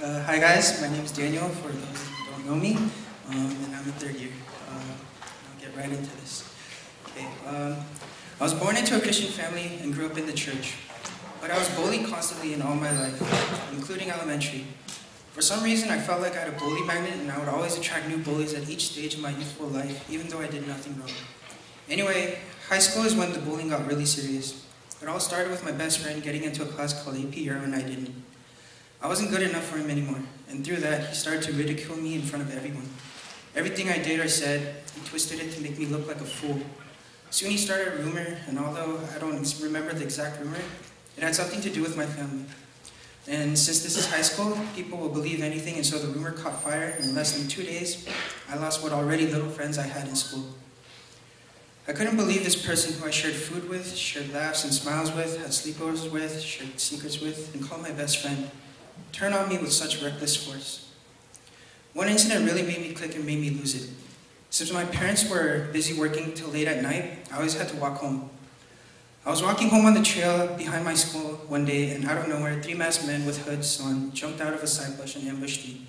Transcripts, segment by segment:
Hi guys, my name is Daniel, for those who don't know me, and I'm in third year. I'll get right into this. Okay, I was born into a Christian family and grew up in the church, but I was bullied constantly in all my life, including elementary. For some reason, I felt like I had a bully magnet and I would always attract new bullies at each stage of my youthful life, even though I did nothing wrong. Anyway, high school is when the bullying got really serious. It all started with my best friend getting into a class called AP Euro and I didn't. I wasn't good enough for him anymore, and through that, he started to ridicule me in front of everyone. Everything I did or said, he twisted it to make me look like a fool. Soon he started a rumor, and although I don't remember the exact rumor, it had something to do with my family. And since this is high school, people will believe anything, and so the rumor caught fire, and in less than 2 days, I lost what already little friends I had in school. I couldn't believe this person who I shared food with, shared laughs and smiles with, had sleepovers with, shared secrets with, and called my best friend, turned on me with such reckless force. One incident really made me click and made me lose it. Since my parents were busy working till late at night, I always had to walk home. I was walking home on the trail behind my school one day, and out of nowhere, 3 masked men with hoods on jumped out of a side bush and ambushed me.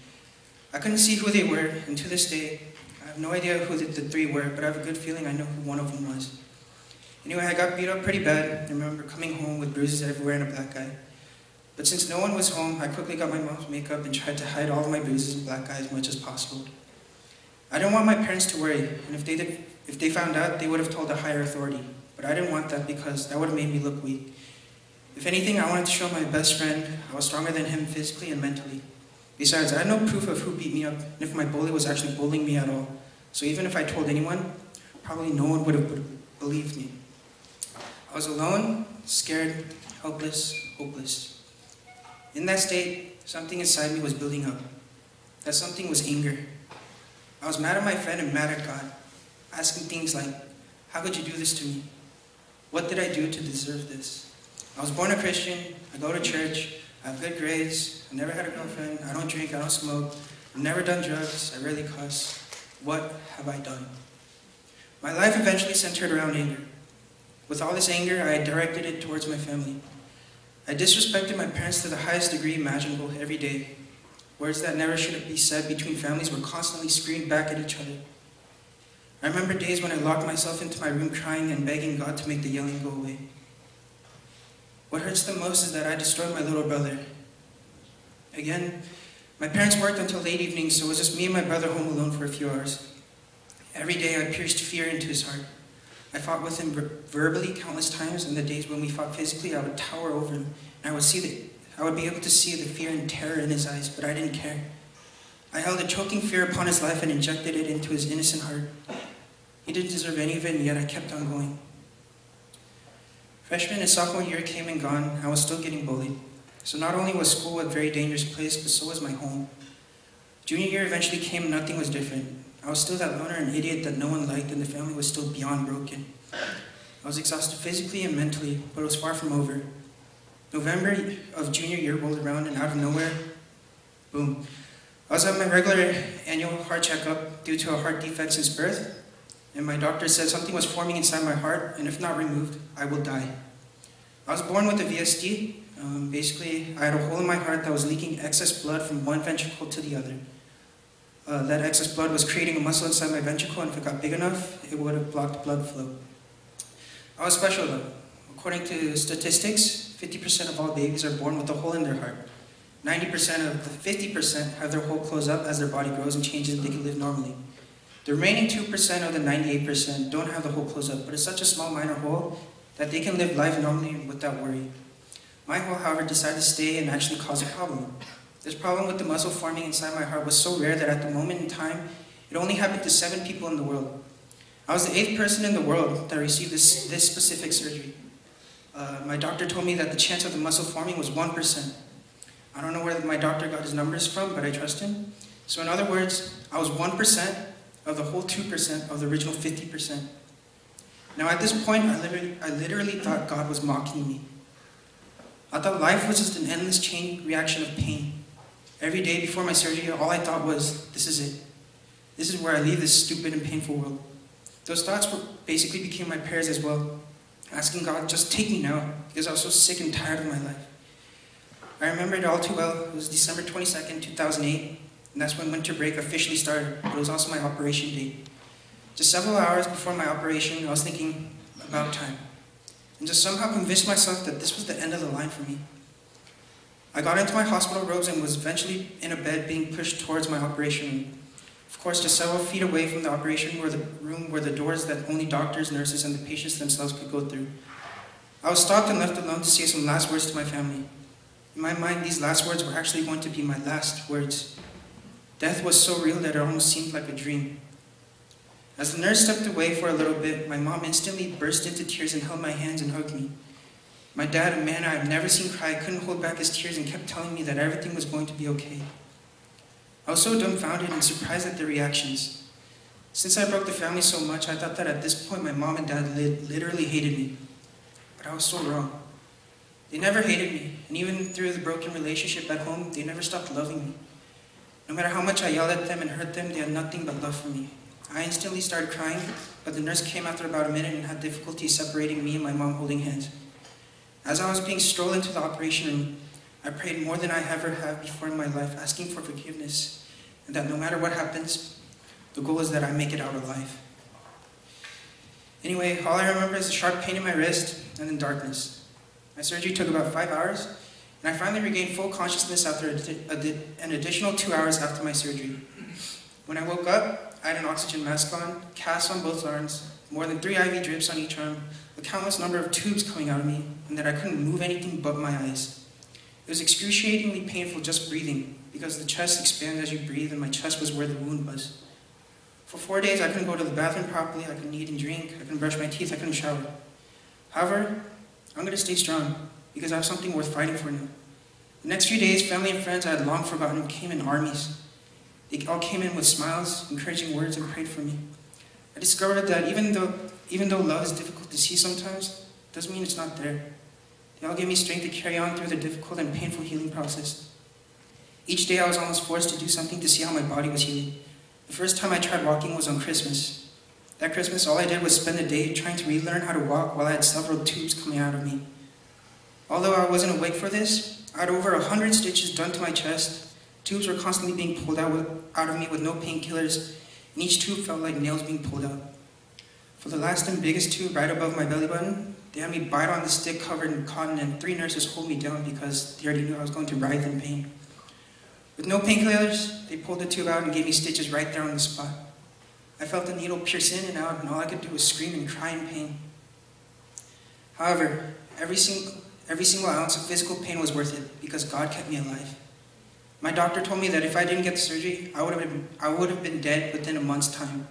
I couldn't see who they were, and to this day, I have no idea who the 3 were, but I have a good feeling I know who one of them was. Anyway, I got beat up pretty bad. I remember coming home with bruises everywhere and a black eye. But since no one was home, I quickly got my mom's makeup and tried to hide all of my bruises and black eye as much as possible. I didn't want my parents to worry, and if they found out, they would have told a higher authority. But I didn't want that because that would have made me look weak. If anything, I wanted to show my best friend I was stronger than him physically and mentally. Besides, I had no proof of who beat me up, and if my bully was actually bullying me at all. So even if I told anyone, probably no one would have believed me. I was alone, scared, helpless, hopeless. In that state, something inside me was building up. That something was anger. I was mad at my friend and mad at God, asking things like, how could you do this to me? What did I do to deserve this? I was born a Christian, I go to church, I have good grades, I never had a girlfriend, I don't drink, I don't smoke, I've never done drugs, I rarely cuss. What have I done? My life eventually centered around anger. With all this anger, I directed it towards my family. I disrespected my parents to the highest degree imaginable every day. Words that never should be said between families were constantly screamed back at each other. I remember days when I locked myself into my room crying and begging God to make the yelling go away. What hurts the most is that I destroyed my little brother. Again, my parents worked until late evenings, so it was just me and my brother home alone for a few hours. Every day I pierced fear into his heart. I fought with him verbally countless times, and the days when we fought physically, I would tower over him, and I would be able to see the fear and terror in his eyes, but I didn't care. I held a choking fear upon his life and injected it into his innocent heart. He didn't deserve any of it, and yet I kept on going. Freshman and sophomore year came and gone, I was still getting bullied. So not only was school a very dangerous place, but so was my home. Junior year eventually came and nothing was different. I was still that loner and idiot that no one liked, and the family was still beyond broken. I was exhausted physically and mentally, but it was far from over. November of junior year rolled around, and out of nowhere, boom. I was at my regular annual heart checkup due to a heart defect since birth, and my doctor said something was forming inside my heart, and if not removed, I will die. I was born with a VSD. Basically, I had a hole in my heart that was leaking excess blood from one ventricle to the other. That excess blood was creating a muscle inside my ventricle, and if it got big enough, it would have blocked blood flow. I was special though. According to statistics, 50% of all babies are born with a hole in their heart. 90% of the 50% have their hole close up as their body grows and changes and they can live normally. The remaining 2% of the 98% don't have the hole close up, but it's such a small minor hole that they can live life normally without worry. My hole, however, decided to stay and actually cause a problem. This problem with the muscle forming inside my heart was so rare that at the moment in time, it only happened to 7 people in the world. I was the 8th person in the world that received this specific surgery. My doctor told me that the chance of the muscle forming was 1%. I don't know where my doctor got his numbers from, but I trust him. So in other words, I was 1% of the whole 2% of the original 50%. Now at this point, I literally thought God was mocking me. I thought life was just an endless chain reaction of pain. Every day before my surgery, all I thought was, this is it. This is where I leave this stupid and painful world. Those thoughts basically became my prayers as well, asking God, just take me now, because I was so sick and tired of my life. I remember it all too well. It was December 22nd, 2008, and that's when winter break officially started, but it was also my operation date. Just several hours before my operation, I was thinking about time, and just somehow convinced myself that this was the end of the line for me. I got into my hospital robes and was eventually in a bed being pushed towards my operation room. Of course, just several feet away from the operation room were the doors that only doctors, nurses, and the patients themselves could go through. I was stopped and left alone to say some last words to my family. In my mind, these last words were actually going to be my last words. Death was so real that it almost seemed like a dream. As the nurse stepped away for a little bit, my mom instantly burst into tears and held my hands and hugged me. My dad, a man I have never seen cry, couldn't hold back his tears and kept telling me that everything was going to be okay. I was so dumbfounded and surprised at their reactions. Since I broke the family so much, I thought that at this point my mom and dad literally hated me. But I was so wrong. They never hated me, and even through the broken relationship at home, they never stopped loving me. No matter how much I yelled at them and hurt them, they had nothing but love for me. I instantly started crying, but the nurse came after about a minute and had difficulty separating me and my mom holding hands. As I was being strolled into the operation room, I prayed more than I ever have before in my life, asking for forgiveness, and that no matter what happens, the goal is that I make it out alive. Anyway, all I remember is a sharp pain in my wrist and then darkness. My surgery took about 5 hours, and I finally regained full consciousness after an additional 2 hours after my surgery. When I woke up, I had an oxygen mask on, casts on both arms, more than 3 IV drips on each arm, a countless number of tubes coming out of me, and that I couldn't move anything but my eyes. It was excruciatingly painful just breathing, because the chest expands as you breathe, and my chest was where the wound was. For 4 days, I couldn't go to the bathroom properly, I couldn't eat and drink, I couldn't brush my teeth, I couldn't shower. However, I'm going to stay strong, because I have something worth fighting for now. The next few days, family and friends I had long forgotten came in armies. They all came in with smiles, encouraging words, and prayed for me. I discovered that even though love is difficult to see sometimes, it doesn't mean it's not there. They all gave me strength to carry on through the difficult and painful healing process. Each day I was almost forced to do something to see how my body was healing. The first time I tried walking was on Christmas. That Christmas, all I did was spend a day trying to relearn how to walk while I had several tubes coming out of me. Although I wasn't awake for this, I had over 100 stitches done to my chest. Tubes were constantly being pulled out of me with no painkillers, and each tube felt like nails being pulled out. For the last and biggest tube right above my belly button, they had me bite on the stick covered in cotton, and 3 nurses hold me down because they already knew I was going to writhe in pain. With no painkillers, they pulled the tube out and gave me stitches right there on the spot. I felt the needle pierce in and out, and all I could do was scream and cry in pain. However, every single ounce of physical pain was worth it because God kept me alive. My doctor told me that if I didn't get the surgery, I would have been dead within a month's time.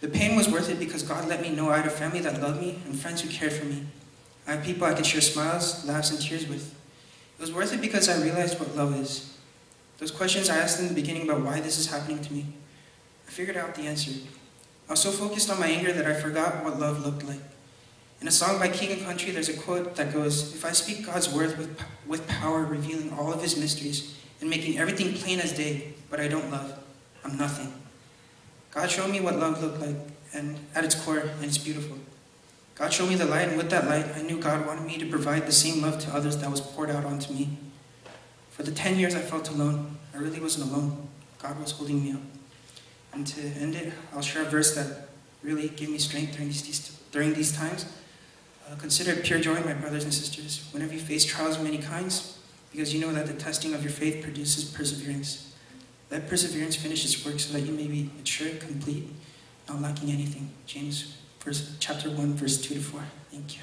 The pain was worth it because God let me know I had a family that loved me and friends who cared for me. I have people I could share smiles, laughs, and tears with. It was worth it because I realized what love is. Those questions I asked in the beginning about why this is happening to me, I figured out the answer. I was so focused on my anger that I forgot what love looked like. In a song by King and Country, there's a quote that goes, "If I speak God's word with power, revealing all of his mysteries, and making everything plain as day, but I don't love, I'm nothing." God showed me what love looked like, and at its core, and it's beautiful. God showed me the light, and with that light, I knew God wanted me to provide the same love to others that was poured out onto me. For the 10 years I felt alone, I really wasn't alone. God was holding me up. And to end it, I'll share a verse that really gave me strength during these times. Consider it pure joy, my brothers and sisters, whenever you face trials of many kinds, because you know that the testing of your faith produces perseverance. Let perseverance finish its work so that you may be mature, complete, not lacking anything. James chapter 1, verse 2-4. Thank you.